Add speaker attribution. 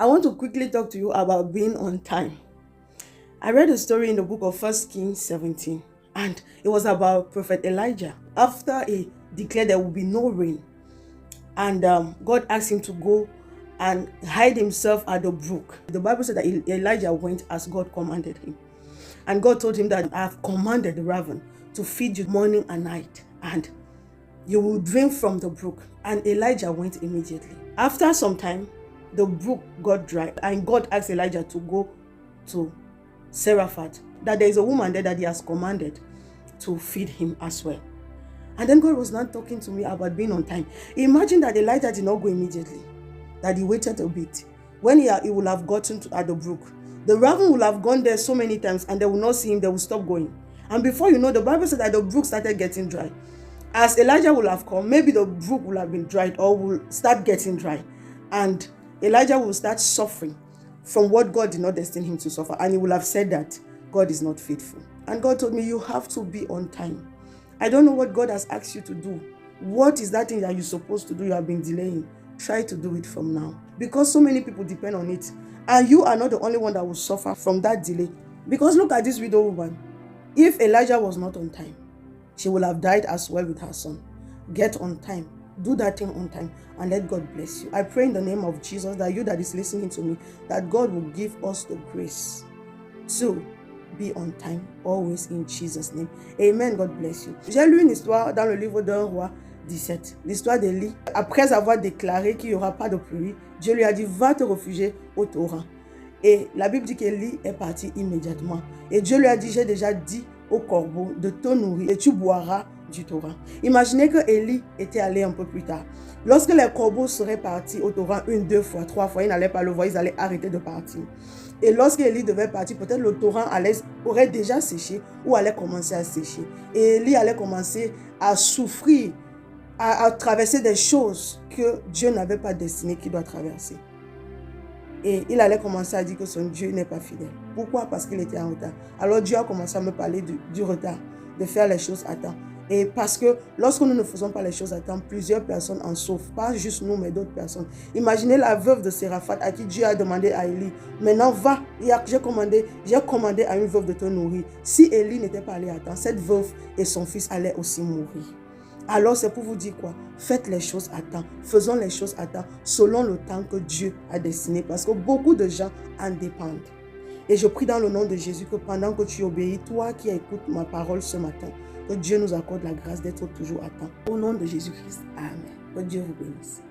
Speaker 1: I want to quickly talk to you about being on time. I read a story in the book of 1 Kings 17, and it was about Prophet Elijah. After he declared there would be no rain, and God asked him to go and hide himself at the brook. The Bible said that Elijah went as God commanded him. And God told him that I have commanded the raven to feed you morning and night, and you will drink from the brook. And Elijah went immediately. After some time, the brook got dry, and God asked Elijah to go to Zarephath, that there is a woman there that he has commanded to feed him as well. And then God was not talking to me about being on time. Imagine that Elijah did not go immediately, that he waited a bit. When he would have gotten at the brook, the raven would have gone there so many times and they will not see him, they will stop going. And before you know, the Bible said that the brook started getting dry. As Elijah would have come, maybe the brook will have been dried or will start getting dry. And Elijah will start suffering from what God did not destine him to suffer. And he will have said that God is not faithful. And God told me, you have to be on time. I don't know what God has asked you to do. What is that thing that you're supposed to do you have been delaying? Try to do it from now. Because so many people depend on it. And you are not the only one that will suffer from that delay. Because look at this widow woman. If Elijah was not on time, she will have died as well with her son. Get on time. Do that thing on time and let God bless you. I pray in the name of Jesus that you that is listening to me, that God will give us the grace to be on time, always in Jesus' name. Amen. God bless you. J'ai lu une histoire dans le livre d'un roi 17, l'histoire d'Élie. Après avoir déclaré qu'il n'y aura pas de pluie, Dieu lui a dit, va te réfugier au torrent. Et la Bible dit qu'Élie est parti immédiatement. Et Dieu lui a dit, j'ai déjà dit au corbeau de te nourrir et tu boiras du torrent. Imaginez que Élie était allé un peu plus tard. Lorsque les corbeaux seraient partis au torrent 1, 2 fois, 3 fois, ils n'allaient pas le voir, ils allaient arrêter de partir. Et lorsque Élie devait partir, peut-être le torrent aurait déjà séché ou allait commencer à sécher. Et Élie allait commencer à souffrir, à traverser des choses que Dieu n'avait pas destiné qu'il doit traverser. Et il allait commencer à dire que son Dieu n'est pas fidèle. Pourquoi? Parce qu'il était en retard. Alors Dieu a commencé à me parler du retard, de faire les choses à temps. Et parce que lorsque nous ne faisons pas les choses à temps, plusieurs personnes en souffrent. Pas juste nous, mais d'autres personnes. Imaginez la veuve de Zarephath à qui Dieu a demandé à Élie, maintenant va, j'ai commandé à une veuve de te nourrir. Si Élie n'était pas allé à temps, cette veuve et son fils allaient aussi mourir. Alors c'est pour vous dire quoi? Faites les choses à temps. Faisons les choses à temps selon le temps que Dieu a destiné. Parce que beaucoup de gens en dépendent. Et je prie dans le nom de Jésus que pendant que tu obéis, toi qui écoutes ma parole ce matin, que Dieu nous accorde la grâce d'être toujours à temps. Au nom de Jésus-Christ. Amen. Que Dieu vous bénisse.